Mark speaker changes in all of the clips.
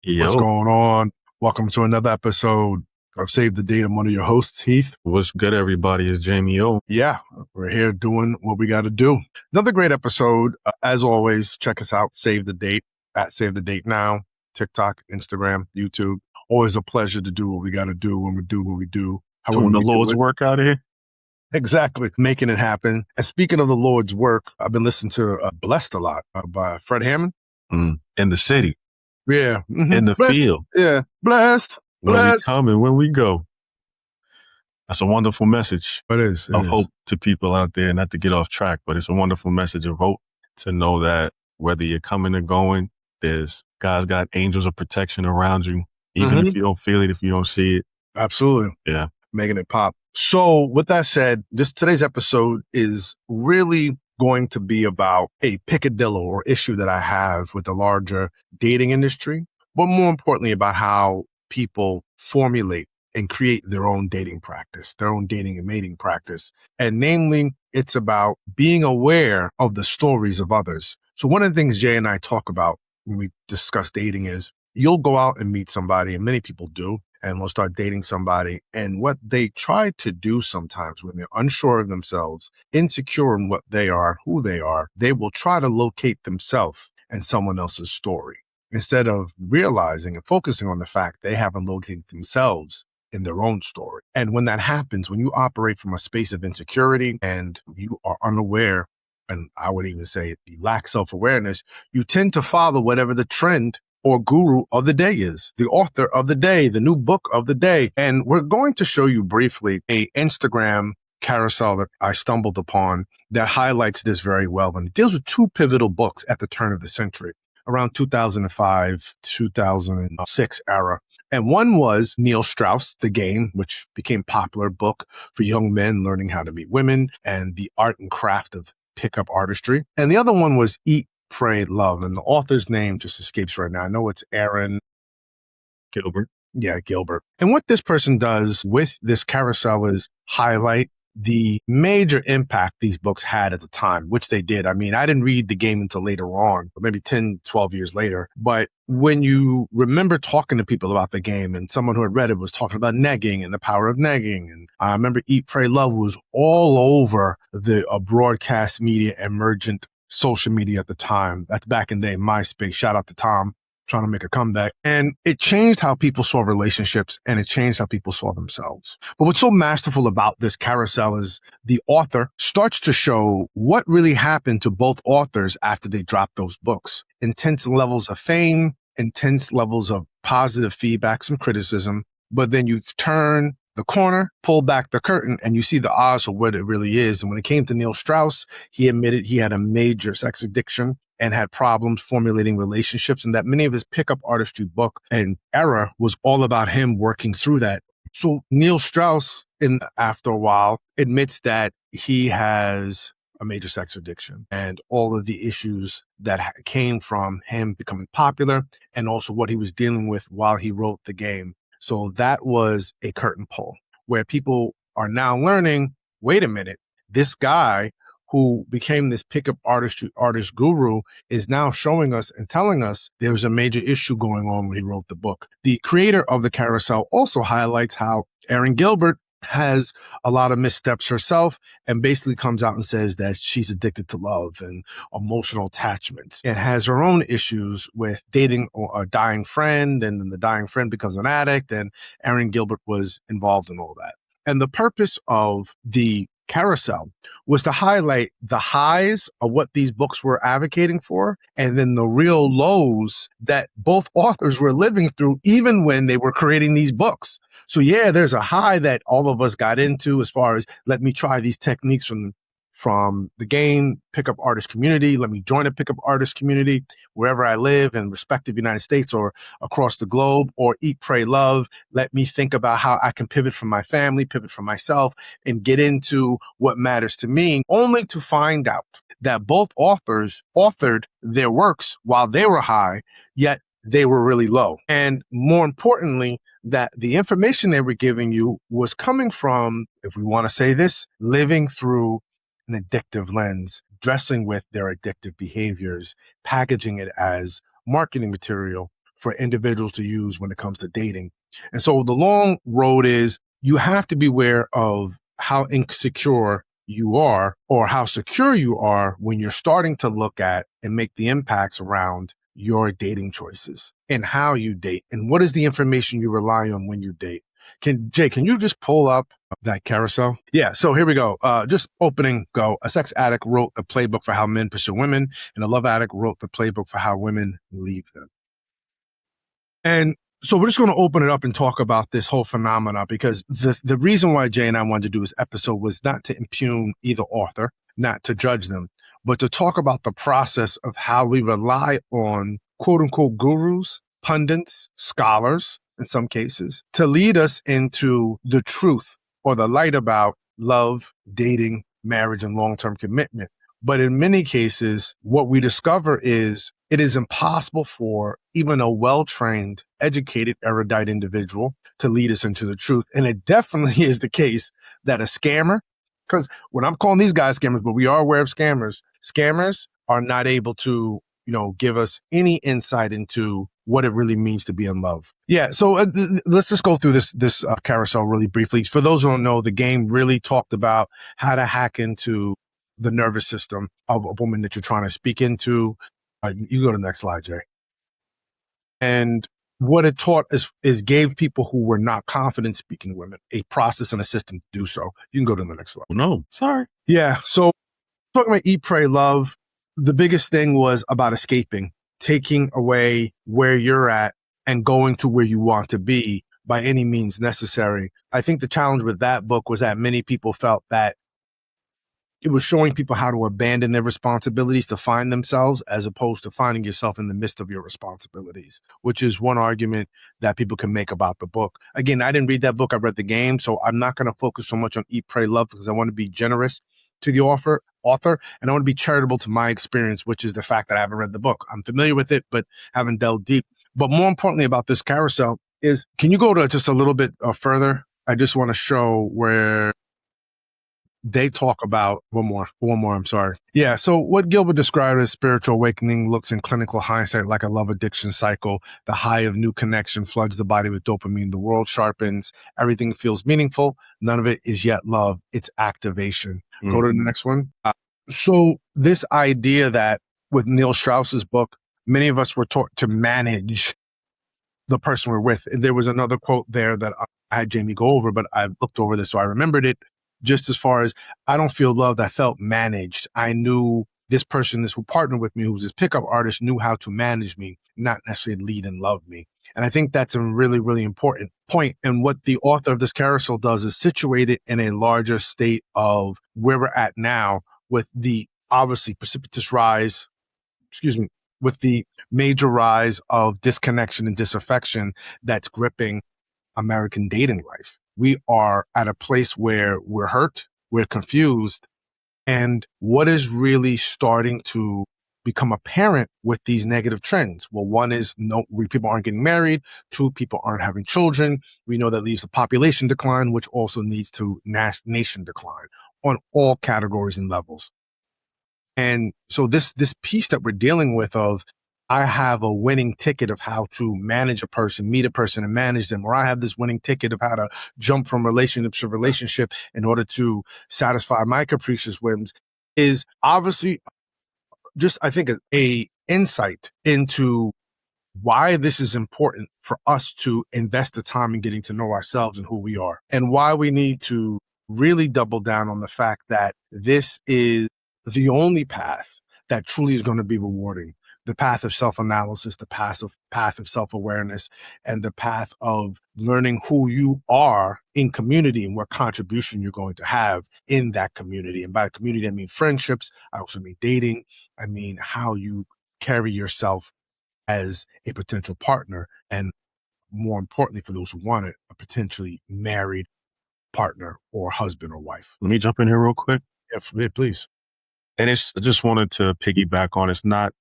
Speaker 1: What's
Speaker 2: Yo,
Speaker 1: going on? Welcome to another episode of Save the Date. I'm one of your hosts, Heath.
Speaker 2: what's good, everybody? It's Jamie O.
Speaker 1: Yeah, we're here doing what we got to do. Another great episode. As always, check us out, Save the Date, at Save the Date Now, TikTok, Instagram, YouTube. Always a pleasure to do what we got to do when we do what we do, however
Speaker 2: Doing the
Speaker 1: we do
Speaker 2: Lord's
Speaker 1: it.
Speaker 2: work out here.
Speaker 1: Exactly. Making it happen. And speaking of the Lord's work, I've been listening to Blessed a lot by Fred Hammond.
Speaker 2: In the city,
Speaker 1: Yeah.
Speaker 2: in the
Speaker 1: Blessed.
Speaker 2: field,
Speaker 1: Yeah. Blessed.
Speaker 2: when we
Speaker 1: Blessed.
Speaker 2: come and when we go. That's a wonderful message
Speaker 1: It is.
Speaker 2: of hope to people out there, not to get off track, but it's a wonderful message of hope to know that whether you're coming or going, God's got angels of protection around you, even if you don't feel it, if you don't see it.
Speaker 1: Absolutely.
Speaker 2: Yeah.
Speaker 1: Making it pop. So with that said, today's episode is really going to be about a picadillo or issue that I have with the larger dating industry, but more importantly about how people formulate and create their own dating practice, their own dating and mating practice. And namely, it's about being aware of the stories of others. So one of the things Jay and I talk about when we discuss dating is you'll go out and meet somebody, and many people do, and will start dating somebody. And what they try to do sometimes when they're unsure of themselves, insecure in what they are, who they will try to locate themselves in someone else's story instead of realizing and focusing on the fact they haven't located themselves in their own story. And when that happens, when you operate from a space of insecurity and you are unaware, and I would even say you lack self-awareness, you tend to follow whatever the trend or guru of the day is, the author of the day, the new book of the day. And we're going to show you briefly a Instagram carousel that I stumbled upon that highlights this very well. And it deals with two pivotal books at the turn of the century, around 2005, 2006 era. And one was Neil Strauss, The Game, which became a popular book for young men learning how to meet women and the art and craft of pickup artistry. And the other one was Eat, Pray, Love. And the author's name just escapes right now. I know it's Aaron
Speaker 2: Gilbert.
Speaker 1: Yeah, Gilbert. And what this person does with this carousel is highlight the major impact these books had at the time, which they did. I mean, I didn't read The Game until later on, maybe 10, 12 years later. But when you remember talking to people about The Game, and someone who had read it was talking about negging and the power of negging. And I remember Eat, Pray, Love was all over the broadcast media, emergent social media at the time. That's back in the day, MySpace. Shout out to Tom, trying to make a comeback. And it changed how people saw relationships, and it changed how people saw themselves. But what's so masterful about this carousel is the author starts to show what really happened to both authors after they dropped those books. Intense levels of fame, intense levels of positive feedback, some criticism, but then you turn the corner, pull back the curtain, and you see the odds of what it really is. And when it came to Neil Strauss, he admitted he had a major sex addiction and had problems formulating relationships, and that many of his pickup artistry book and era was all about him working through that. So Neil Strauss, after a while, admits that he has a major sex addiction and all of the issues that came from him becoming popular and also what he was dealing with while he wrote The Game. So that was a curtain pull where people are now learning, wait a minute, this guy who became this pickup artist guru is now showing us and telling us there's a major issue going on when he wrote the book. The creator of the carousel also highlights how Erin Gilbert has a lot of missteps herself and basically comes out and says that she's addicted to love and emotional attachments and has her own issues with dating a dying friend, and then the dying friend becomes an addict, and Erin Gilbert was involved in all that. And the purpose of the carousel was to highlight the highs of what these books were advocating for, and then the real lows that both authors were living through, even when they were creating these books. So yeah, there's a high that all of us got into as far as let me try these techniques from the game pickup artist community. Let me join a pickup artist community wherever I live in respective United States or across the globe, or Eat, Pray, Love. Let me think about how I can pivot from my family, pivot from myself, and get into what matters to me, only to find out that both authors authored their works while they were high, yet they were really low. And more importantly, that the information they were giving you was coming from, if we want to say this, living through an addictive lens, dressing with their addictive behaviors, packaging it as marketing material for individuals to use when it comes to dating. And so the long road is you have to be aware of how insecure you are or how secure you are when you're starting to look at and make the impacts around your dating choices and how you date and what is the information you rely on when you date. Jay, can you just pull up that carousel? Yeah, so here we go. Just opening go. A sex addict wrote the playbook for how men pursue women, and a love addict wrote the playbook for how women leave them. And so we're just going to open it up and talk about this whole phenomena because the reason why Jay and I wanted to do this episode was not to impugn either author, not to judge them, but to talk about the process of how we rely on quote unquote gurus, pundits, scholars, in some cases, to lead us into the truth or the light about love, dating, marriage, and long-term commitment. But in many cases, what we discover is it is impossible for even a well-trained, educated, erudite individual to lead us into the truth. And it definitely is the case that a scammer, because when I'm calling these guys scammers, but we are aware of scammers are not able to, give us any insight into what it really means to be in love. Yeah, so let's just go through this carousel really briefly. For those who don't know, the game really talked about how to hack into the nervous system of a woman that you're trying to speak into. You go to the next slide, Jay. And what it taught is gave people who were not confident speaking to women a process and a system to do so. You can go to the next slide.
Speaker 2: No, sorry.
Speaker 1: Yeah, so talking about Eat, Pray, Love, the biggest thing was about escaping, taking away where you're at and going to where you want to be by any means necessary. I think the challenge with that book was that many people felt that it was showing people how to abandon their responsibilities to find themselves as opposed to finding yourself in the midst of your responsibilities, which is one argument that people can make about the book. Again, I didn't read that book. I read the game, so I'm not going to focus so much on Eat, Pray, Love because I want to be generous to the author, and I want to be charitable to my experience, which is the fact that I haven't read the book. I'm familiar with it, but haven't delved deep. But more importantly about this carousel is, can you go to just a little bit further? I just want to show where they talk about one more. I'm sorry. Yeah. So what Gilbert described as spiritual awakening looks in clinical hindsight like a love addiction cycle. The high of new connection floods the body with dopamine. The world sharpens. Everything feels meaningful. None of it is yet love. It's activation. Go to the next one. So this idea that with Neil Strauss's book, many of us were taught to manage the person we're with. And there was another quote there that I had Jamie go over, but I looked over this, so I remembered it. Just as far as I don't feel loved, I felt managed. I knew this person, who partnered with me, who was this pickup artist, knew how to manage me, not necessarily lead and love me. And I think that's a really, really important point. And what the author of this carousel does is situate it in a larger state of where we're at now with the obviously precipitous rise, with the major rise of disconnection and disaffection that's gripping American dating life. We are at a place where we're hurt, we're confused, and what is really starting to become apparent with these negative trends? Well, one is people aren't getting married. Two, people aren't having children. We know that leads to population decline, which also leads to nation decline on all categories and levels. And so this piece that we're dealing with of I have a winning ticket of how to manage a person, meet a person and manage them, or I have this winning ticket of how to jump from relationship to relationship in order to satisfy my capricious whims is obviously just, I think, a insight into why this is important for us to invest the time in getting to know ourselves and who we are, and why we need to really double down on the fact that this is the only path that truly is going to be rewarding. The path of self-analysis, the path of self-awareness, and the path of learning who you are in community and what contribution you're going to have in that community. And by community, I mean friendships. I also mean dating. I mean how you carry yourself as a potential partner. And more importantly, for those who want it, a potentially married partner or husband or wife.
Speaker 2: Let me jump in here real quick.
Speaker 1: Yeah, please.
Speaker 2: And I just wanted to piggyback on, it's not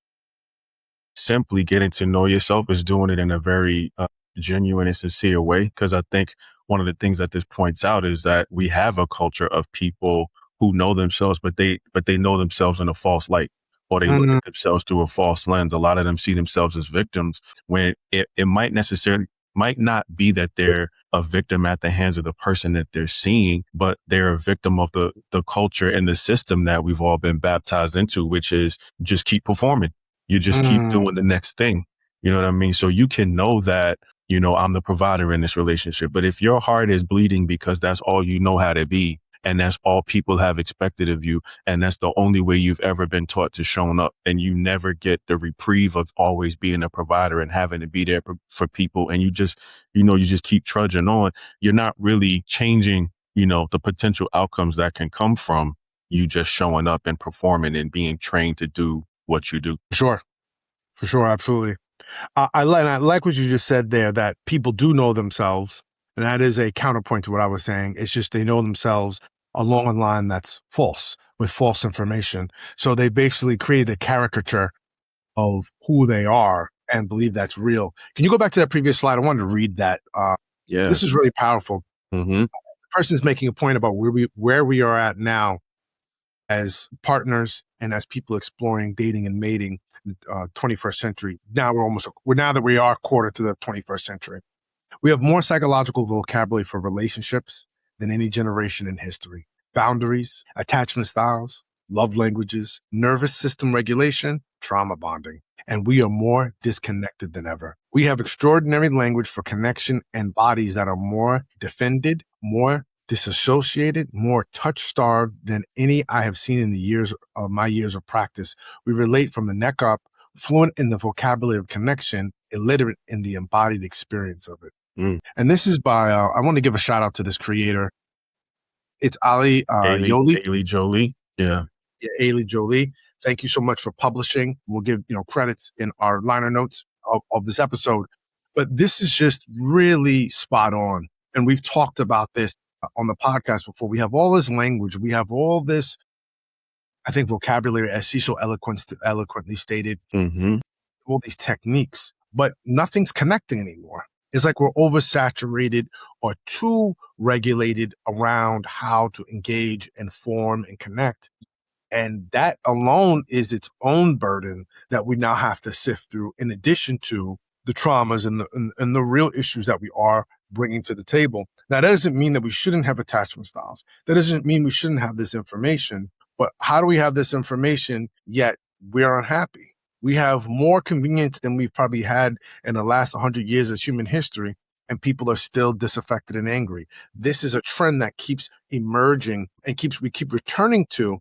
Speaker 2: simply getting to know yourself, is doing it in a very genuine and sincere way. Because I think one of the things that this points out is that we have a culture of people who know themselves, but they know themselves in a false light. or they look at themselves through a false lens. A lot of them see themselves as victims when it might not be that they're a victim at the hands of the person that they're seeing, but they're a victim of the culture and the system that we've all been baptized into, which is just keep performing. You just keep doing the next thing. You know what I mean? So you can know that, I'm the provider in this relationship. But if your heart is bleeding because that's all you know how to be, and that's all people have expected of you, and that's the only way you've ever been taught to show up, and you never get the reprieve of always being a provider and having to be there for people, and you just keep trudging on, you're not really changing, the potential outcomes that can come from you just showing up and performing and being trained to do what you do.
Speaker 1: For sure. Absolutely. I like what you just said there, that people do know themselves. And that is a counterpoint to what I was saying. It's just they know themselves along a line that's false, with false information. So they basically created a caricature of who they are and believe that's real. Can you go back to that previous slide? I wanted to read that.
Speaker 2: Yeah.
Speaker 1: This is really powerful.
Speaker 2: Mm-hmm.
Speaker 1: The person's making a point about where we are at now as partners and as people exploring dating and mating in the 21st century. Now now that we are quarter to the 21st century. We have more psychological vocabulary for relationships than any generation in history. Boundaries, attachment styles, love languages, nervous system regulation, trauma bonding. And we are more disconnected than ever. We have extraordinary language for connection and bodies that are more defended, more disassociated, more touch-starved than any I have seen in my years of practice. We relate from the neck up, fluent in the vocabulary of connection, illiterate in the embodied experience of it. And this is by, I want to give a shout out to this creator. It's Ali
Speaker 2: Ailey Jolie. Yeah.
Speaker 1: Ailey Jolie. Thank you so much for publishing. We'll give, credits in our liner notes of this episode. But this is just really spot on. And we've talked about this on the podcast before. We have all this language. We have all this, I think, vocabulary, as she so eloquently stated, all these techniques, but nothing's connecting anymore. It's like we're oversaturated or too regulated around how to engage and form and connect. And that alone is its own burden that we now have to sift through, in addition to the traumas and the real issues that we are bringing to the table. Now, that doesn't mean that we shouldn't have attachment styles. That doesn't mean we shouldn't have this information. But how do we have this information yet we're unhappy? We have more convenience than we've probably had in the last 100 years of human history, and people are still disaffected and angry. This is a trend that keeps emerging and we keep returning to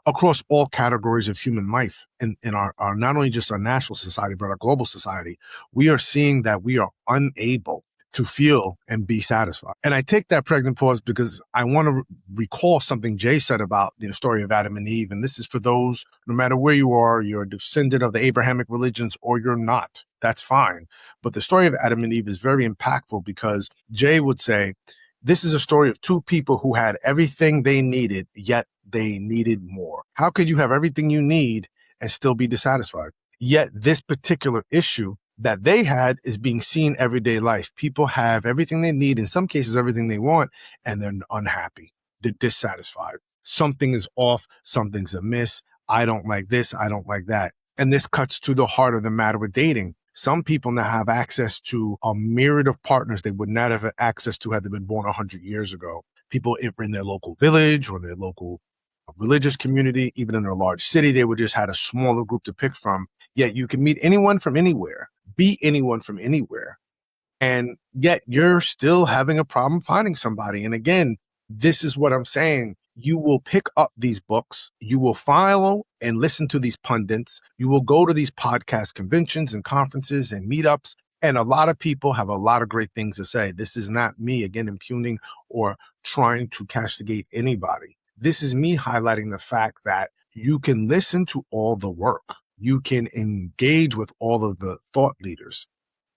Speaker 1: across all categories of human life in our not only just our national society, but our global society. We are seeing that we are unable to feel and be satisfied. And I take that pregnant pause because I want to recall something Jay said about the story of Adam and Eve. And this is for those, no matter where you are, you're a descendant of the Abrahamic religions or you're not, that's fine. But the story of Adam and Eve is very impactful because Jay would say, this is a story of two people who had everything they needed, yet they needed more. How could you have everything you need and still be dissatisfied? Yet this particular issue that they had is being seen everyday life. People have everything they need, in some cases everything they want, and they're unhappy. They're dissatisfied. Something is off, something's amiss. I don't like this, I don't like that. And this cuts to the heart of the matter with dating. Some people now have access to a myriad of partners they would not have access to had they been born 100 years ago. People in their local village or their local religious community, even in a large city, they would just had a smaller group to pick from. Yet you can meet anyone from anywhere, be anyone from anywhere. And yet you're still having a problem finding somebody. And again, this is what I'm saying. You will pick up these books. You will follow and listen to these pundits. You will go to these podcast conventions and conferences and meetups. And a lot of people have a lot of great things to say. This is not me, again, impugning or trying to castigate anybody. This is me highlighting the fact that you can listen to all the work. You can engage with all of the thought leaders.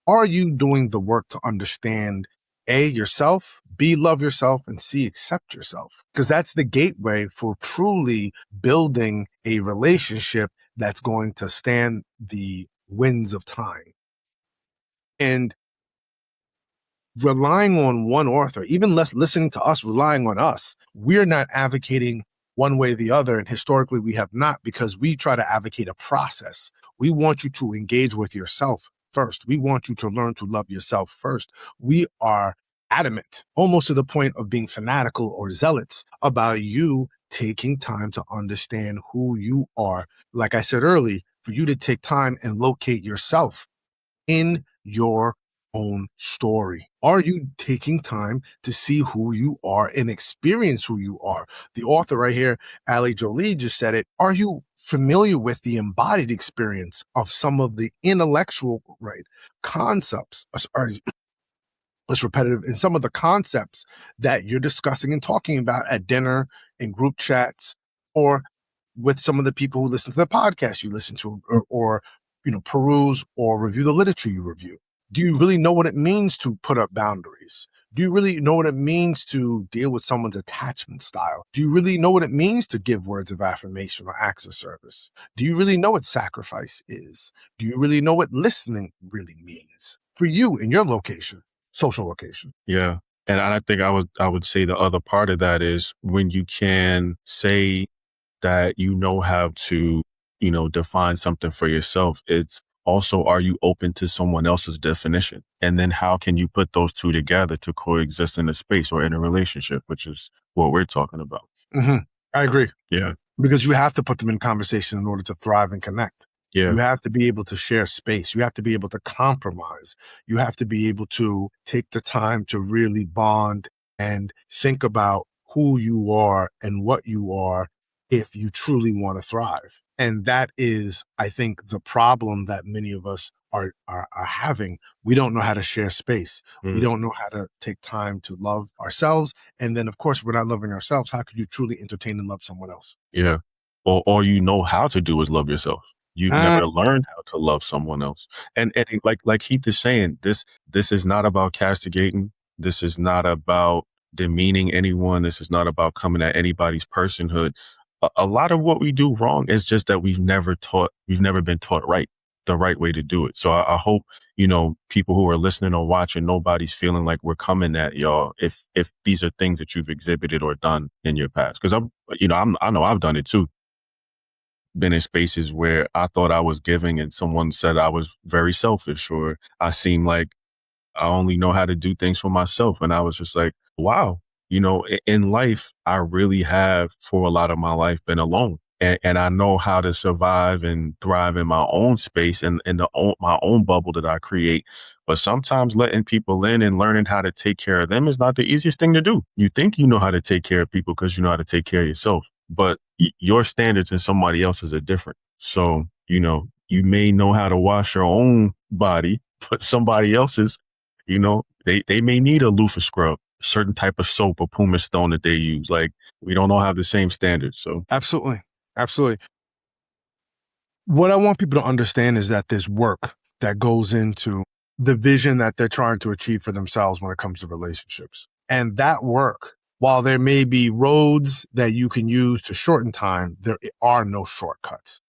Speaker 1: Are you doing the work to understand A, yourself, B, love yourself, and C, accept yourself? Because that's the gateway for truly building a relationship that's going to stand the winds of time. And relying on one author, even less listening to us, relying on us, we're not advocating one way or the other. And historically, we have not, because we try to advocate a process. We want you to engage with yourself first. We want you to learn to love yourself first. We are adamant, almost to the point of being fanatical or zealots, about you taking time to understand who you are. Like I said earlier, for you to take time and locate yourself in your own story. Are you taking time to see who you are and experience who you are? The author right here, Ali Jolie, just said it. Are you familiar with the embodied experience of some of the intellectual, right, concepts? It's repetitive in some of the concepts that you're discussing and talking about at dinner, in group chats, or with some of the people who listen to the podcast you listen to, or peruse or review the literature you review. Do you really know what it means to put up boundaries? Do you really know what it means to deal with someone's attachment style? Do you really know what it means to give words of affirmation or acts of service? Do you really know what sacrifice is? Do you really know what listening really means for you in your location? Social location.
Speaker 2: Yeah. And I think I would say the other part of that is when you can say that you know how to, define something for yourself, it's also, are you open to someone else's definition? And then how can you put those two together to coexist in a space or in a relationship, which is what we're talking about.
Speaker 1: Mm-hmm. I agree.
Speaker 2: Yeah.
Speaker 1: Because you have to put them in conversation in order to thrive and connect.
Speaker 2: Yeah.
Speaker 1: You have to be able to share space. You have to be able to compromise. You have to be able to take the time to really bond and think about who you are and what you are if you truly want to thrive. And that is, I think, the problem that many of us are having. We don't know how to share space. We don't know how to take time to love ourselves. And then, of course, if we're not loving ourselves, how could you truly entertain and love someone else?
Speaker 2: Yeah. Or all you know how to do is love yourself. You've never learned how to love someone else. And like Heath is saying, this is not about castigating. This is not about demeaning anyone. This is not about coming at anybody's personhood. A lot of what we do wrong is just that we've never been taught the right way to do it. So I hope, people who are listening or watching, nobody's feeling like we're coming at y'all if these are things that you've exhibited or done in your past. Because I know I've done it too. Been in spaces where I thought I was giving and someone said I was very selfish, or I seemed like I only know how to do things for myself. And I was just like, wow, in life, I really have for a lot of my life been alone. And I know how to survive and thrive in my own space and in my own bubble that I create. But sometimes letting people in and learning how to take care of them is not the easiest thing to do. You think you know how to take care of people because you know how to take care of yourself. But your standards and somebody else's are different. So, you may know how to wash your own body, but somebody else's, they may need a loofah scrub, a certain type of soap or pumice stone that they use. Like, we don't all have the same standards. So
Speaker 1: Absolutely. What I want people to understand is that there's work that goes into the vision that they're trying to achieve for themselves when it comes to relationships. And that work, while there may be roads that you can use to shorten time, there are no shortcuts.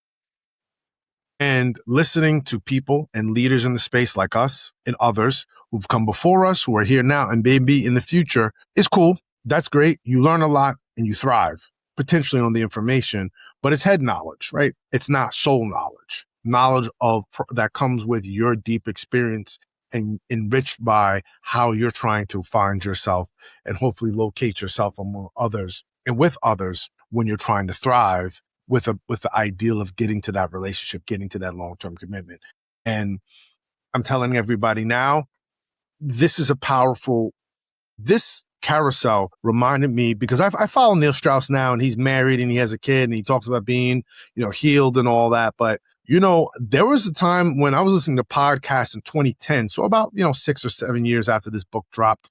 Speaker 1: And listening to people and leaders in the space like us and others who've come before us, who are here now and maybe in the future, is cool. That's great. You learn a lot and you thrive, potentially on the information, but it's head knowledge, right? It's not soul knowledge. Knowledge that comes with your deep experience and enriched by how you're trying to find yourself and hopefully locate yourself among others and with others when you're trying to thrive with the ideal of getting to that relationship, getting to that long-term commitment. And I'm telling everybody now, this carousel reminded me, because I follow Neil Strauss now, and he's married and he has a kid and he talks about being, healed and all that. But, there was a time when I was listening to podcasts in 2010. So about, 6 or 7 years after this book dropped.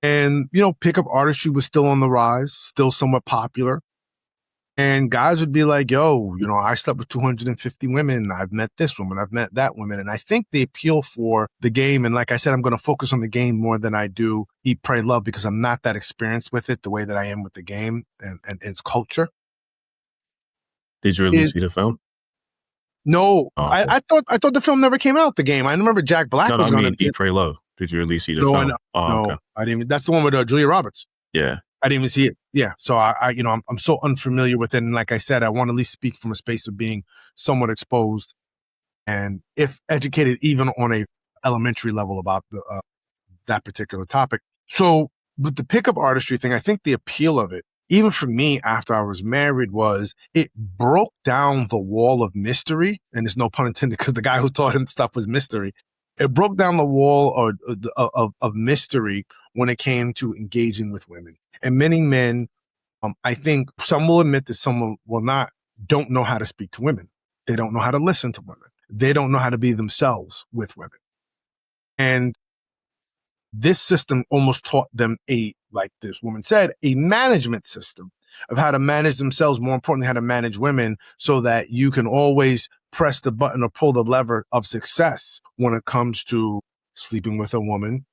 Speaker 1: And, pickup artistry was still on the rise, still somewhat popular. And guys would be like, yo, I slept with 250 women. I've met this woman. I've met that woman. And I think the appeal for the game, and like I said, I'm going to focus on the game more than I do Eat, Pray, Love, because I'm not that experienced with it the way that I am with the game and its culture.
Speaker 2: Did you really see the film?
Speaker 1: No.
Speaker 2: Oh, okay.
Speaker 1: I thought the film never came out, the game. I remember Jack Black was going to
Speaker 2: Eat, Pray, Love. Did you really see the film?
Speaker 1: No, I didn't. That's the one with Julia Roberts.
Speaker 2: Yeah.
Speaker 1: I didn't even see it. Yeah. So I'm so unfamiliar with it. And like I said, I want to at least speak from a space of being somewhat exposed and if educated even on a elementary level about that particular topic. So with the pickup artistry thing, I think the appeal of it, even for me after I was married, was it broke down the wall of mystery. And there's no pun intended because the guy who taught him stuff was mystery. It broke down the wall of mystery when it came to engaging with women. And many men, I think some will admit that some will not, don't know how to speak to women. They don't know how to listen to women. They don't know how to be themselves with women. And this system almost taught them like this woman said, a management system of how to manage themselves, more importantly, how to manage women so that you can always press the button or pull the lever of success when it comes to sleeping with a woman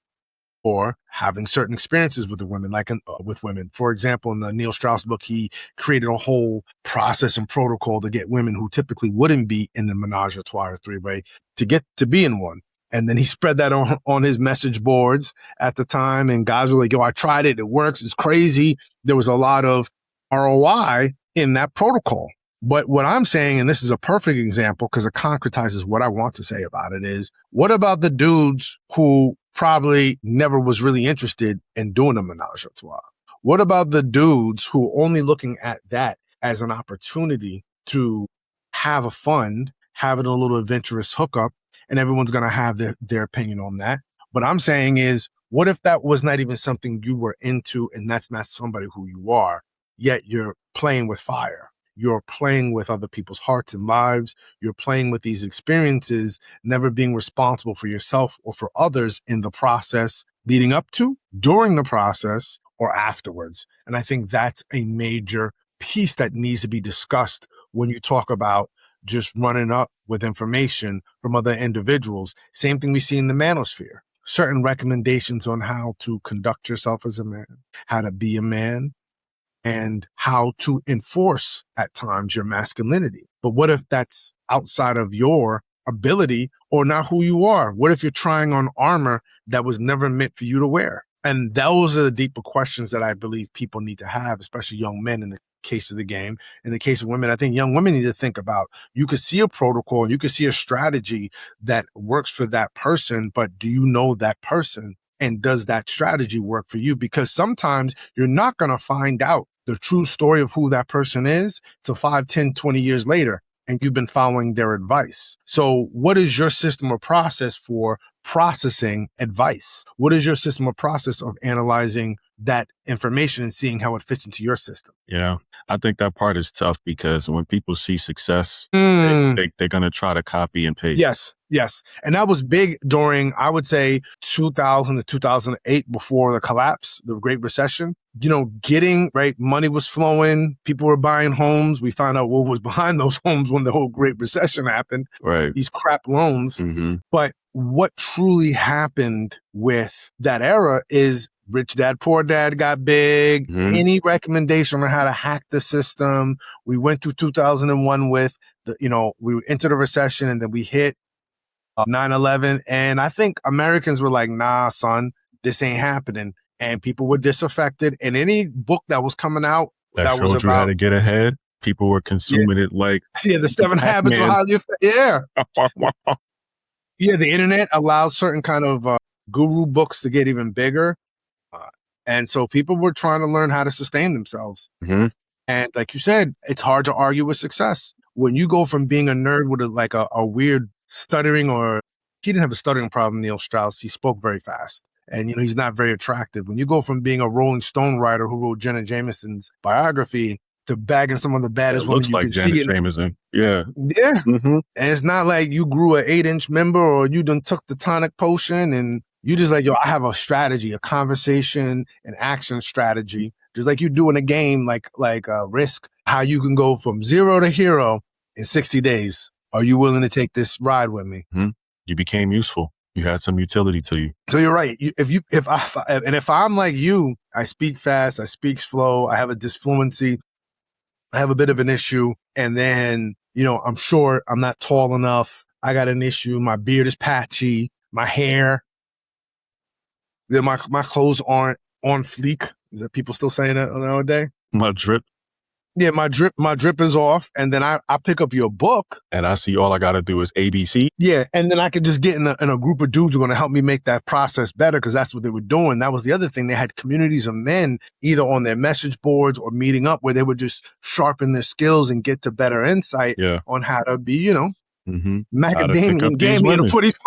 Speaker 1: or having certain experiences with the women, like with women. For example, in the Neil Strauss book, he created a whole process and protocol to get women who typically wouldn't be in the menage a trois or three-way to get to be in one. And then he spread that on his message boards at the time. And guys were like, yo, I tried it. It works. It's crazy. There was a lot of ROI in that protocol. But what I'm saying, and this is a perfect example because it concretizes what I want to say about it, is what about the dudes who probably never was really interested in doing a menage a trois? What about the dudes who are only looking at that as an opportunity to have a fun, having a little adventurous hookup, and everyone's going to have their opinion on that? What I'm saying is, what if that was not even something you were into and that's not somebody who you are, yet you're playing with fire? You're playing with other people's hearts and lives. You're playing with these experiences, never being responsible for yourself or for others in the process leading up to, during the process, or afterwards. And I think that's a major piece that needs to be discussed when you talk about just running up with information from other individuals. Same thing we see in the manosphere. Certain recommendations on how to conduct yourself as a man, how to be a man, and how to enforce at times your masculinity. But what if that's outside of your ability or not who you are? What if you're trying on armor that was never meant for you to wear? And those are the deeper questions that I believe people need to have, especially young men in the case of the game. In the case of women, I think young women need to think about, you could see a protocol, you could see a strategy that works for that person, but do you know that person? And does that strategy work for you? Because sometimes you're not going to find out the true story of who that person is till 5, 10, 20 years later, and you've been following their advice. So what is your system or process for processing advice? What is your system or process of analyzing that information and seeing how it fits into your system?
Speaker 2: Yeah, I think that part is tough because when people see success, they're going to try to copy and paste.
Speaker 1: Yes. And that was big during, I would say, 2000 to 2008, before the collapse, the Great Recession. Getting, right, money was flowing, people were buying homes. We found out what was behind those homes when the whole Great Recession happened.
Speaker 2: Right.
Speaker 1: These crap loans. But what truly happened with that era is Rich Dad, Poor Dad got big. Any recommendation on how to hack the system. We went through 2001 with we were into the recession, and then we hit 9/11. And I think Americans were like, nah, son, this ain't happening. And people were disaffected. And any book that was coming out
Speaker 2: that was about how to get ahead, people were consuming it like
Speaker 1: the 7 Habits of Highly Effective. The internet allows certain kind of guru books to get even bigger. And so people were trying to learn how to sustain themselves. And like you said, it's hard to argue with success. When you go from being a nerd with a weird stuttering, or he didn't have a stuttering problem, Neil Strauss, he spoke very fast. And, he's not very attractive. When you go from being a Rolling Stone writer who wrote Jenna Jameson's biography to bagging some of the baddest women you can see.
Speaker 2: Jameson. Yeah.
Speaker 1: And it's not like you grew an 8-inch member or you done took the tonic potion and you just like, yo, I have a strategy, a conversation, an action strategy. Just like you do in a game like Risk, how you can go from 0 to hero in 60 days. Are you willing to take this ride with me?
Speaker 2: You became useful. You had some utility to you.
Speaker 1: So you're right. If I'm like you, I speak fast, I speak slow, I have a disfluency, I have a bit of an issue, and then, I'm short, I'm not tall enough, I got an issue, my beard is patchy, my hair, then my clothes aren't on fleek, Is that people still saying that nowadays?
Speaker 2: My drip.
Speaker 1: Yeah, my drip is off, and then I pick up your book,
Speaker 2: and I see all I got to do is ABC.
Speaker 1: Yeah, and then I could just get in a group of dudes who are going to help me make that process better, because that's what they were doing. That was the other thing. They had communities of men either on their message boards or meeting up where they would just sharpen their skills and get to better insight on how to be, macadamia to put these.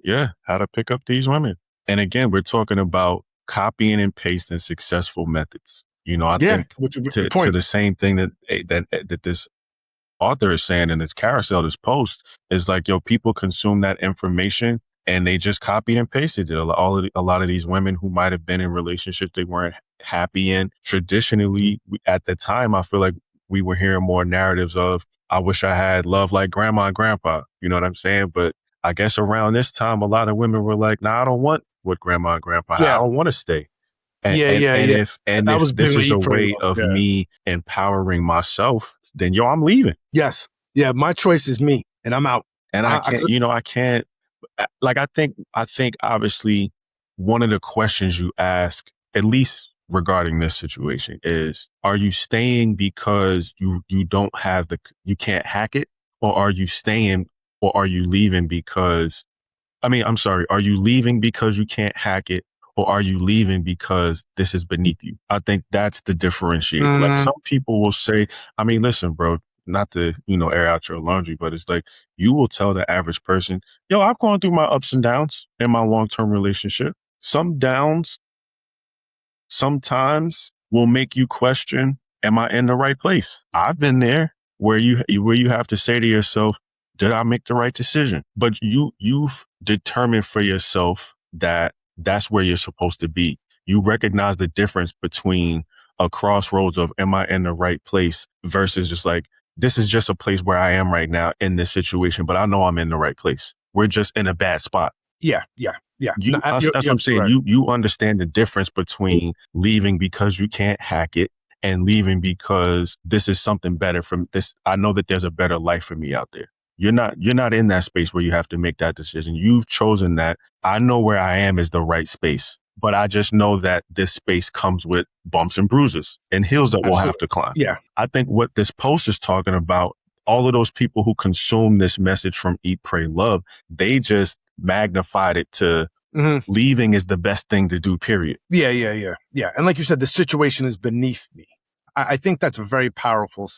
Speaker 2: Yeah, how to pick up these women. And again, we're talking about copying and pasting successful methods. I think to the same thing that this author is saying in this carousel, this post, is like, people consume that information and they just copy and pasted it. A lot of these women who might have been in relationships they weren't happy in, traditionally, at the time, I feel like we were hearing more narratives of, I wish I had love like grandma and grandpa. You know what I'm saying? But I guess around this time, a lot of women were like, nah, I don't want what grandma and grandpa had. I don't want to stay. And if this is a way of me empowering myself, then I'm leaving.
Speaker 1: Yes. Yeah. My choice is me, and I'm out.
Speaker 2: And I can't, I think obviously one of the questions you ask, at least regarding this situation, is, are you staying because you don't have you can't hack it? Or are you staying, or are you leaving because, are you leaving because you can't hack it? Or are you leaving because this is beneath you? I think that's the differentiator. Like, some people will say, listen, bro, not to, air out your laundry, but it's like, you will tell the average person, I've gone through my ups and downs in my long-term relationship. Some downs sometimes will make you question, am I in the right place? I've been there where you have to say to yourself, did I make the right decision? But you've determined for yourself that that's where you're supposed to be. You recognize the difference between a crossroads of, am I in the right place, versus just like, this is just a place where I am right now in this situation, but I know I'm in the right place. We're just in a bad spot.
Speaker 1: Yeah.
Speaker 2: That's what I'm saying. Right. You understand the difference between leaving because you can't hack it and leaving because this is something better from this. I know that there's a better life for me out there. You're not in that space where you have to make that decision. You've chosen that. I know where I am is the right space, but I just know that this space comes with bumps and bruises and hills that we'll have to climb.
Speaker 1: Yeah.
Speaker 2: I think what this post is talking about, all of those people who consume this message from Eat, Pray, Love, they just magnified it to leaving is the best thing to do, period.
Speaker 1: Yeah. And like you said, the situation is beneath me. I think that's a very powerful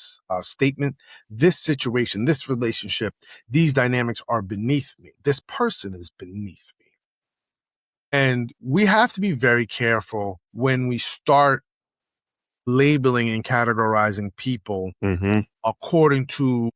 Speaker 1: statement. This situation, this relationship, these dynamics are beneath me. This person is beneath me. And we have to be very careful when we start labeling and categorizing people according to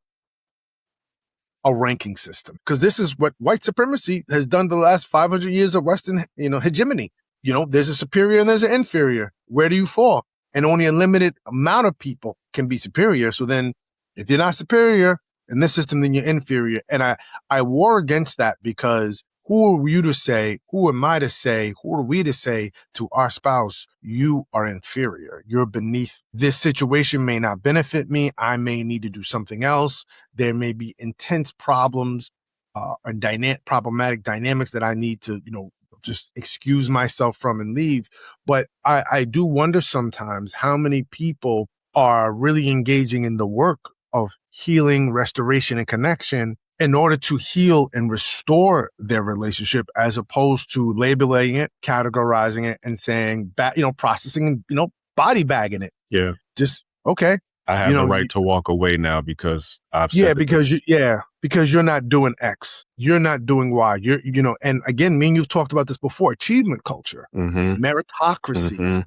Speaker 1: a ranking system. Because this is what white supremacy has done for the last 500 years of Western, hegemony. There's a superior and there's an inferior. Where do you fall? And only a limited amount of people can be superior. So then if you're not superior in this system, then you're inferior. And I war against that, because who are you to say, who am I to say, who are we to say to our spouse, you are inferior, you're beneath. This situation may not benefit me. I may need to do something else. There may be intense problems and problematic dynamics that I need to, just excuse myself from and leave. But I do wonder sometimes how many people are really engaging in the work of healing, restoration, and connection in order to heal and restore their relationship, as opposed to labeling it, categorizing it, and saying, processing and, body bagging it.
Speaker 2: Yeah.
Speaker 1: Just, okay.
Speaker 2: I have the right to walk away now because I've said
Speaker 1: because you're not doing X, you're not doing Y, and again, me and you've talked about this before, achievement culture, meritocracy,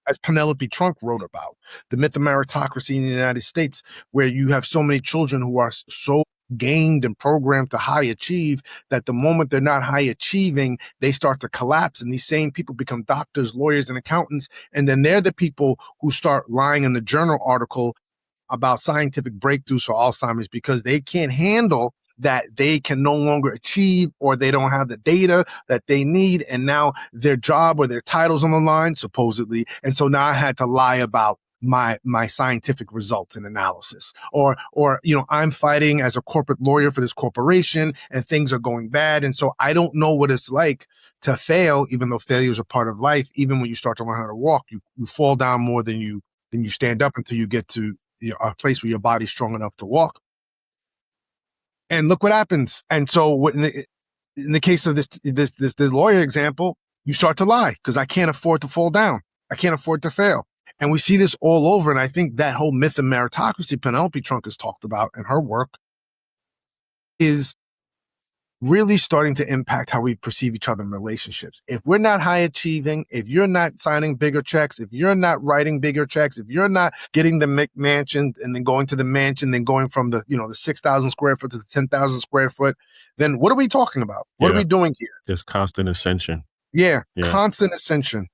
Speaker 1: as Penelope Trunk wrote about, the myth of meritocracy in the United States, where you have so many children who are so gained and programmed to high achieve that the moment they're not high achieving, they start to collapse. And these same people become doctors, lawyers, and accountants. And then they're the people who start lying in the journal article about scientific breakthroughs for Alzheimer's, because they can't handle that they can no longer achieve, or they don't have the data that they need. And now their job or their title's on the line, supposedly. And so now I had to lie about my scientific results and analysis. Or I'm fighting as a corporate lawyer for this corporation and things are going bad. And so I don't know what it's like to fail, even though failure is a part of life. Even when you start to learn how to walk, you fall down more than you stand up until you get to a place where your body's strong enough to walk. And look what happens. And so in the case of this lawyer example, you start to lie because I can't afford to fall down. I can't afford to fail. And we see this all over. And I think that whole myth of meritocracy Penelope Trunk has talked about in her work is really starting to impact how we perceive each other in relationships. If we're not high achieving, if you're not signing bigger checks, if you're not writing bigger checks, if you're not getting the mansion and then going to the mansion, then going from the 6,000 square foot to the 10,000 square foot, then what are we talking about? What are we doing here?
Speaker 2: There's constant ascension.
Speaker 1: Yeah, constant ascension.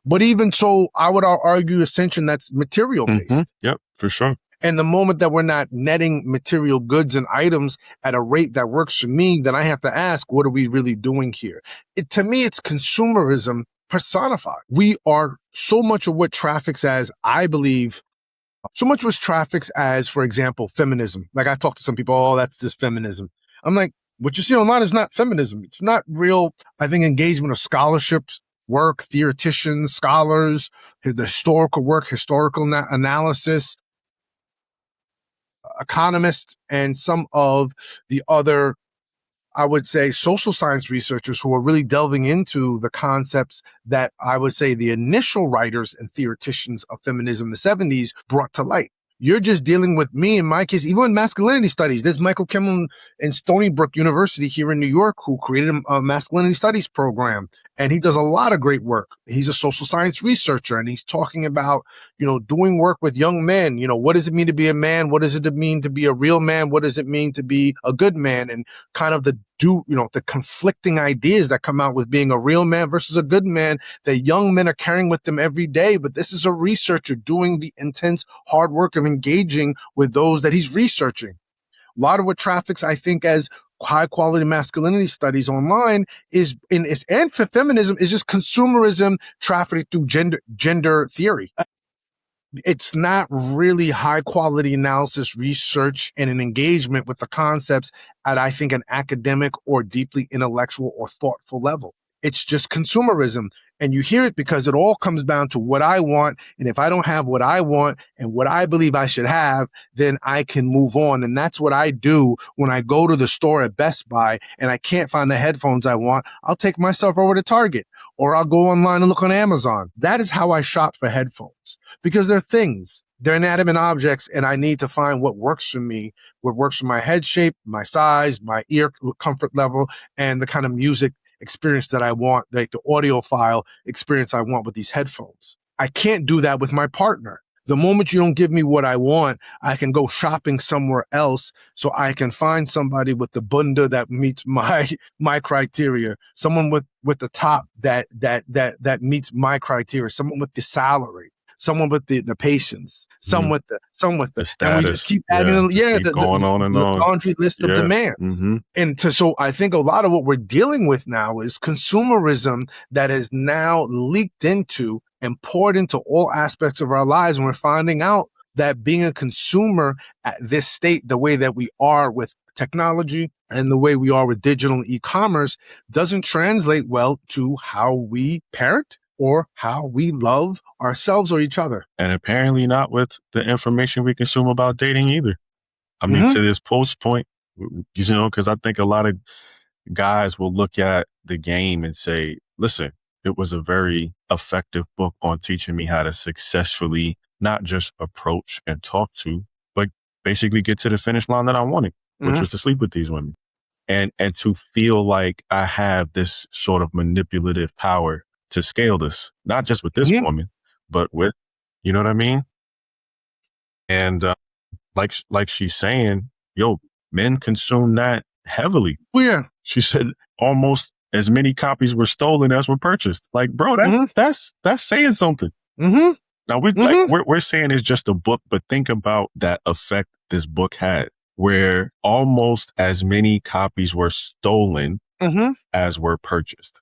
Speaker 1: But even so, I would argue ascension that's material based.
Speaker 2: Yep, for sure.
Speaker 1: And the moment that we're not netting material goods and items at a rate that works for me, then I have to ask, what are we really doing here? To me, it's consumerism personified. We are so much of what traffics as, I believe, so much was traffics as, for example, feminism. Like I talk to some people, oh, that's just feminism. I'm like, what you see online is not feminism. It's not real, I think, engagement of scholarships, work, theoreticians, scholars, the historical work, historical analysis, economists, and some of the other, I would say, social science researchers who are really delving into the concepts that I would say the initial writers and theoreticians of feminism in the 70s brought to light. You're just dealing with me, in my case, even in masculinity studies. There's Michael Kimmel in Stony Brook University here in New York who created a masculinity studies program. And he does a lot of great work. He's a social science researcher and he's talking about, doing work with young men. What does it mean to be a man? What does it mean to be a real man? What does it mean to be a good man? And kind of the conflicting ideas that come out with being a real man versus a good man that young men are carrying with them every day. But this is a researcher doing the intense hard work of engaging with those that he's researching. A lot of what traffics, I think, as high quality masculinity studies online and for feminism is just consumerism trafficking through gender theory. It's not really high quality analysis, research, and an engagement with the concepts at, I think, an academic or deeply intellectual or thoughtful level. It's just consumerism. And you hear it because it all comes down to what I want. And if I don't have what I want and what I believe I should have, then I can move on. And that's what I do when I go to the store at Best Buy and I can't find the headphones I want. I'll take myself over to Target or I'll go online and look on Amazon. That is how I shop for headphones because they're things. They're inanimate objects, and I need to find what works for me, what works for my head shape, my size, my ear comfort level, and the kind of music experience that I want, like the audiophile experience I want with these headphones. I can't do that with my partner. The moment you don't give me what I want, I can go shopping somewhere else so I can find somebody with the bunda that meets my criteria, someone with the top that meets my criteria, someone with the salary, someone with the patience, some with the
Speaker 2: status.
Speaker 1: And we just keep adding,
Speaker 2: keep going on and
Speaker 1: the
Speaker 2: on.
Speaker 1: laundry list of demands. And so I think a lot of what we're dealing with now is consumerism that has now leaked into and poured into all aspects of our lives. And we're finding out that being a consumer at this state, the way that we are with technology and the way we are with digital and e-commerce doesn't translate well to how we parent or how we love ourselves or each other.
Speaker 2: And apparently not with the information we consume about dating either. I mean, to this post point, because I think a lot of guys will look at the game and say, listen, it was a very effective book on teaching me how to successfully not just approach and talk to, but basically get to the finish line that I wanted, which was to sleep with these women. And to feel like I have this sort of manipulative power to scale this, not just with this woman, but with, you know what I mean? And like she's saying, men consume that heavily.
Speaker 1: Oh, yeah.
Speaker 2: She said almost as many copies were stolen as were purchased. Like, bro, that's saying something. Now we're saying it's just a book, but think about that effect this book had, where almost as many copies were stolen as were purchased.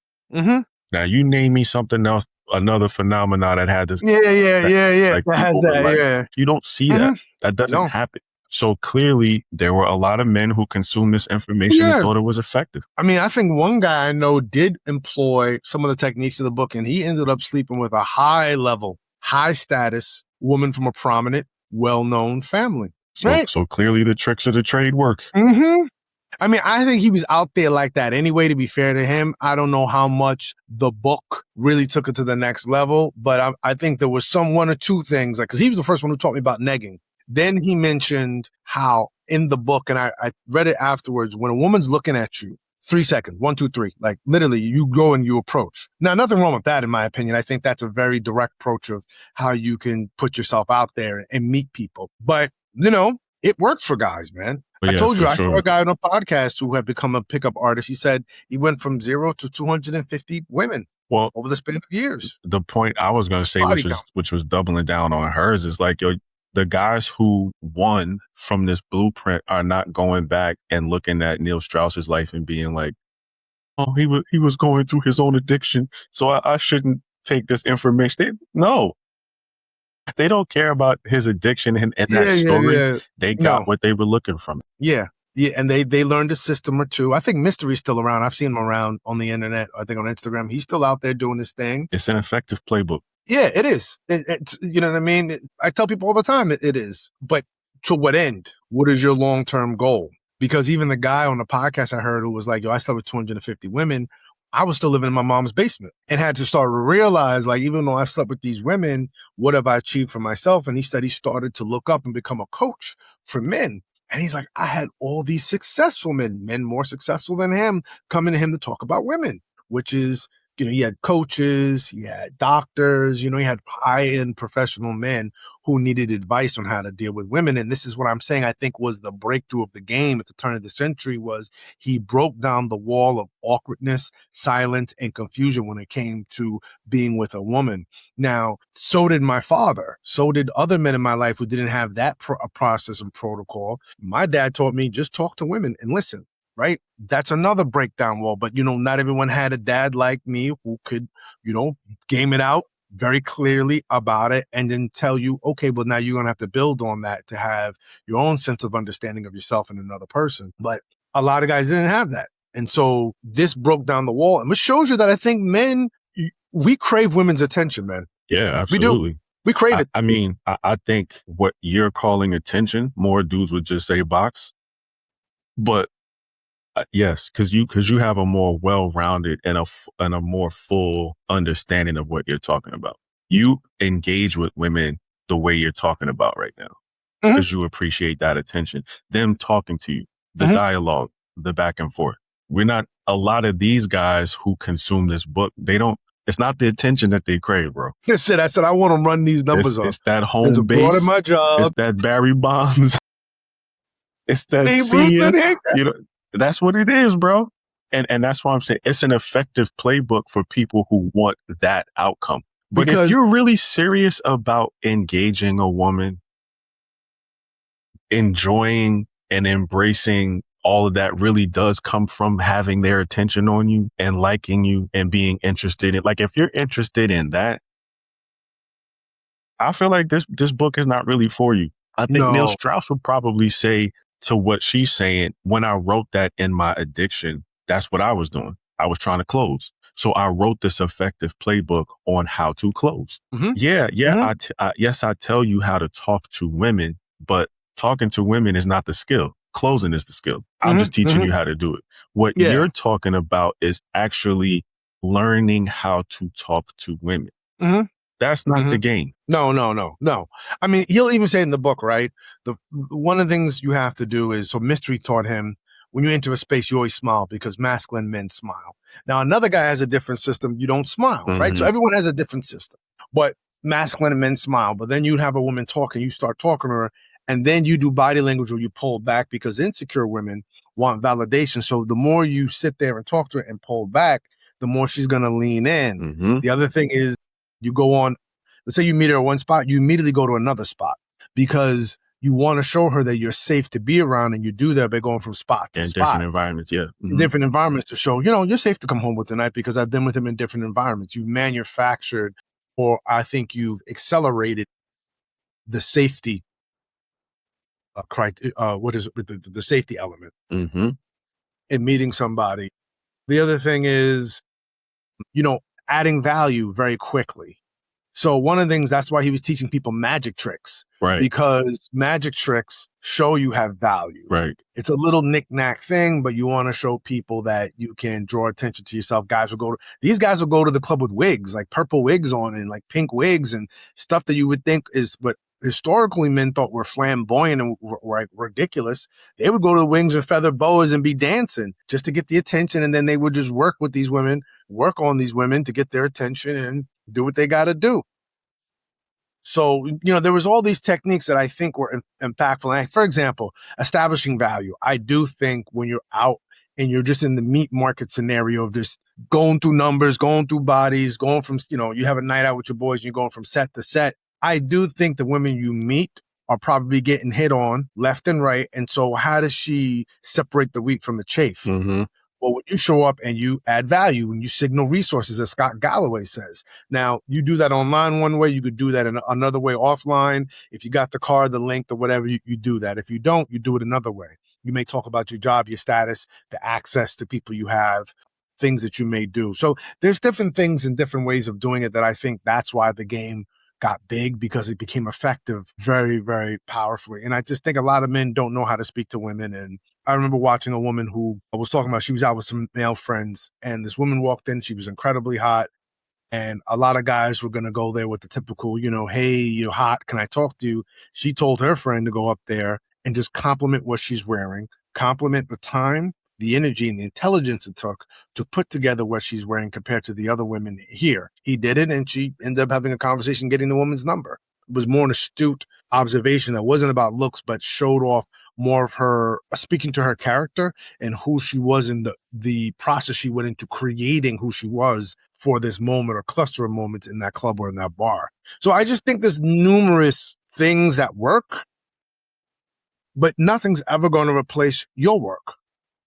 Speaker 2: Now, you name me something else another phenomenon that had this.
Speaker 1: Yeah.
Speaker 2: Like
Speaker 1: That has
Speaker 2: people were
Speaker 1: that.
Speaker 2: like,
Speaker 1: Yeah.
Speaker 2: you don't see that. That doesn't
Speaker 1: No.
Speaker 2: happen. So clearly, there were a lot of men who consumed this information and thought it was effective.
Speaker 1: I mean, I think one guy I know did employ some of the techniques of the book, and he ended up sleeping with a high level, high status woman from a prominent, well-known family. Right?
Speaker 2: So clearly, the tricks of the trade work.
Speaker 1: I mean, I think he was out there like that anyway, to be fair to him. I don't know how much the book really took it to the next level, but I think there was one or two things, like, because he was the first one who taught me about negging. Then he mentioned how in the book, and I read it afterwards, when a woman's looking at you, 3 seconds, 1, 2, 3, like literally you go and you approach. Now, nothing wrong with that, in my opinion. I think that's a very direct approach of how you can put yourself out there and meet people. But, it works for guys, man. I told you, I saw a guy on a podcast who had become a pickup artist. He said he went from 0 to 250 women over the span of years.
Speaker 2: The point I was going to say, which was doubling down on hers, is like, the guys who won from this blueprint are not going back and looking at Neil Strauss's life and being like, oh, he was going through his own addiction, so I shouldn't take this information. No. They don't care about his addiction and that story. Yeah. They got what they were looking from it.
Speaker 1: Yeah. And they learned a system or two. I think Mystery's still around. I've seen him around on the internet. I think on Instagram. He's still out there doing his thing.
Speaker 2: It's an effective playbook.
Speaker 1: Yeah, it is. It's, you know what I mean? I tell people all the time it is. But to what end? What is your long-term goal? Because even the guy on the podcast I heard who was like, yo, I slept with 250 women. I was still living in my mom's basement and had to start to realize, like, even though I've slept with these women, what have I achieved for myself? And he said he started to look up and become a coach for men. And he's like, I had all these successful men more successful than him, coming to him to talk about women, which is, he had coaches, he had doctors, he had high-end professional men who needed advice on how to deal with women. And this is what I'm saying, I think was the breakthrough of the game at the turn of the century, was he broke down the wall of awkwardness, silence, and confusion when it came to being with a woman. Now, so did my father. So did other men in my life who didn't have that process and protocol. My dad taught me, just talk to women and listen. Right? That's another breakdown wall. But, not everyone had a dad like me who could, game it out very clearly about it and then tell you, okay, well, now you're going to have to build on that to have your own sense of understanding of yourself and another person. But a lot of guys didn't have that. And so this broke down the wall. And which shows you that I think men, we crave women's attention, man.
Speaker 2: Yeah, absolutely.
Speaker 1: We do. We crave it.
Speaker 2: I mean, I think what you're calling attention, more dudes would just say box. But yes, because you have a more well-rounded and a more full understanding of what you're talking about. You engage with women the way you're talking about right now because you appreciate that attention. Them talking to you, the dialogue, the back and forth. We're not, a lot of these guys who consume this book, it's not the attention that they crave, bro.
Speaker 1: I said, I want to run these numbers off.
Speaker 2: It's that home base.
Speaker 1: Part of my job.
Speaker 2: It's that Barry Bonds. It's that scene. That's what it is, bro. And that's why I'm saying it's an effective playbook for people who want that outcome. But if you're really serious about engaging a woman, enjoying and embracing all of that really does come from having their attention on you and liking you and being interested in, like, if you're interested in that, I feel like this book is not really for you. I think Neil Strauss would probably say to what she's saying, when I wrote that in my addiction, that's what I was doing. I was trying to close. So I wrote this effective playbook on how to close. Yes, I tell you how to talk to women, but talking to women is not the skill. Closing is the skill. I'm just teaching you how to do it. What you're talking about is actually learning how to talk to women. That's not the game.
Speaker 1: No. I mean, he'll even say in the book, right? One of the things you have to do is, so Mystery taught him, when you enter a space, you always smile because masculine men smile. Now, another guy has a different system. You don't smile, right? So everyone has a different system. But masculine men smile. But then you'd have a woman talking, you start talking to her, and then you do body language where you pull back because insecure women want validation. So the more you sit there and talk to her and pull back, the more she's going to lean in. The other thing is, you go on, let's say you meet her at one spot, you immediately go to another spot because you want to show her that you're safe to be around, and you do that by going from spot to
Speaker 2: In
Speaker 1: spot.
Speaker 2: different environments, yeah.
Speaker 1: In different environments to show, you're safe to come home with tonight because I've been with him in different environments. You've manufactured, or I think you've accelerated the safety what is it, the safety element in meeting somebody. The other thing is, adding value very quickly. So one of the things, that's why he was teaching people magic tricks,
Speaker 2: Right.
Speaker 1: because magic tricks show you have value.
Speaker 2: Right.
Speaker 1: It's a little knick-knack thing, but you want to show people that you can draw attention to yourself. These guys will go to the club with wigs, like purple wigs on and like pink wigs and stuff that you would think is what historically men thought were flamboyant and were ridiculous. They would go to the wings with feather boas and be dancing just to get the attention. And then they would just work on these women to get their attention and do what they got to do. So, there was all these techniques that I think were impactful. And for example, establishing value. I do think when you're out and you're just in the meat market scenario of just going through numbers, going through bodies, going from, you have a night out with your boys and you're going from set to set. I do think the women you meet are probably getting hit on left and right. And so how does she separate the wheat from the chaff? Well, when you show up and you add value and you signal resources, as Scott Galloway says. Now, you do that online one way, you could do that in another way offline. If you got the card, the link, or whatever, you do that. If you don't, you do it another way. You may talk about your job, your status, the access to people you have, things that you may do. So there's different things and different ways of doing it that I think that's why the game got big, because it became effective very, very powerfully. And I just think a lot of men don't know how to speak to women. And I remember watching a woman who I was talking about, she was out with some male friends, and this woman walked in, she was incredibly hot. And a lot of guys were going to go there with the typical, hey, you're hot, can I talk to you? She told her friend to go up there and just compliment what she's wearing, compliment the time, the energy, and the intelligence it took to put together what she's wearing compared to the other women here. He did it, and she ended up having a conversation, getting the woman's number. It was more an astute observation that wasn't about looks, but showed off more of her speaking to her character and who she was in the process she went into creating who she was for this moment or cluster of moments in that club or in that bar. So I just think there's numerous things that work, but nothing's ever going to replace your work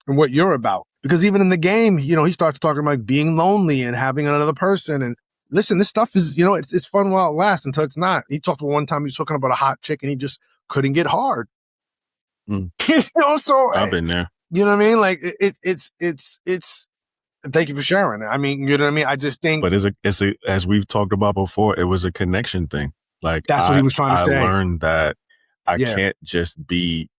Speaker 1: and what you're about. Because even in the game, he starts talking about being lonely and having another person. And listen, this stuff is, it's fun while it lasts until it's not. He talked about one time, he was talking about a hot chick and he just couldn't get hard. So
Speaker 2: I've been there.
Speaker 1: You know what I mean? Like it's thank you for sharing. I mean, you know what I mean? I just think,
Speaker 2: but it's a as we've talked about before, it was a connection thing. Like
Speaker 1: that's what he was trying to say.
Speaker 2: I learned that I can't just be,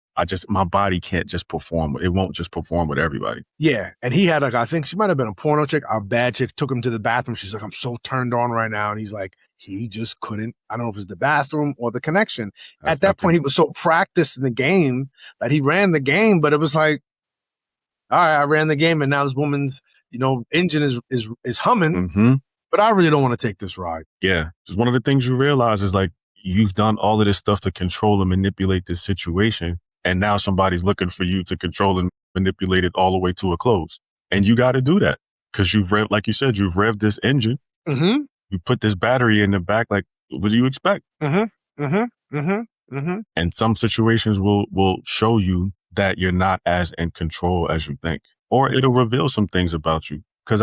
Speaker 2: my body can't just perform. It won't just perform with everybody.
Speaker 1: Yeah. And he had I think she might have been a porno chick, a bad chick, took him to the bathroom. She's like, I'm so turned on right now. And he's like, he just couldn't, I don't know if it's the bathroom or the connection. At that point, he was so practiced in the game that he ran the game, but it was like, all right, I ran the game and now this woman's, engine is humming, but I really don't want to take this ride.
Speaker 2: Yeah. Because one of the things you realize is like, you've done all of this stuff to control and manipulate this situation. And now somebody's looking for you to control and manipulate it all the way to a close. And you got to do that because like you said, you've revved this engine. You put this battery in the back. Like, what do you expect? And some situations will show you that you're not as in control as you think, or it'll reveal some things about you. Because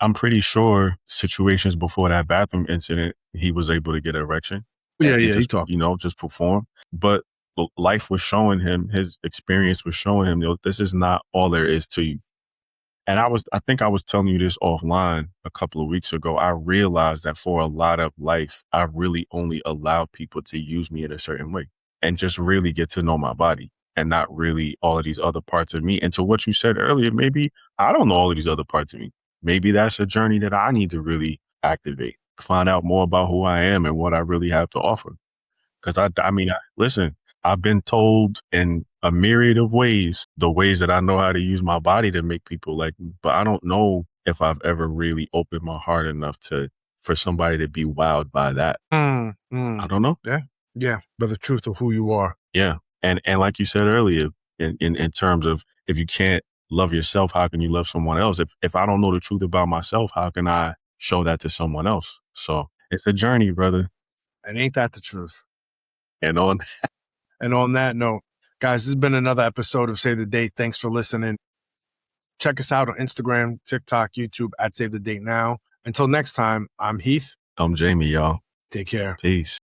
Speaker 2: I'm pretty sure situations before that bathroom incident, he was able to get an erection.
Speaker 1: Yeah,
Speaker 2: he
Speaker 1: talked.
Speaker 2: Just perform. But life was showing him, his experience was showing him, this is not all there is to you. And I think I was telling you this offline a couple of weeks ago. I realized that for a lot of life, I really only allowed people to use me in a certain way and just really get to know my body and not really all of these other parts of me. And to what you said earlier, maybe I don't know all of these other parts of me. Maybe that's a journey that I need to really activate, find out more about who I am and what I really have to offer. Because listen, I've been told in a myriad of ways, the ways that I know how to use my body to make people like me, but I don't know if I've ever really opened my heart enough for somebody to be wowed by that. I don't know.
Speaker 1: Yeah. But the truth of who you are.
Speaker 2: Yeah. And like you said earlier, in terms of if you can't love yourself, how can you love someone else? If I don't know the truth about myself, how can I show that to someone else? So it's a journey, brother.
Speaker 1: And ain't that the truth?
Speaker 2: And on
Speaker 1: And on that note, guys, this has been another episode of Save the Date. Thanks for listening. Check us out on Instagram, TikTok, YouTube at Save the Date Now. Until next time, I'm Heath.
Speaker 2: I'm Jamie, y'all.
Speaker 1: Take care.
Speaker 2: Peace.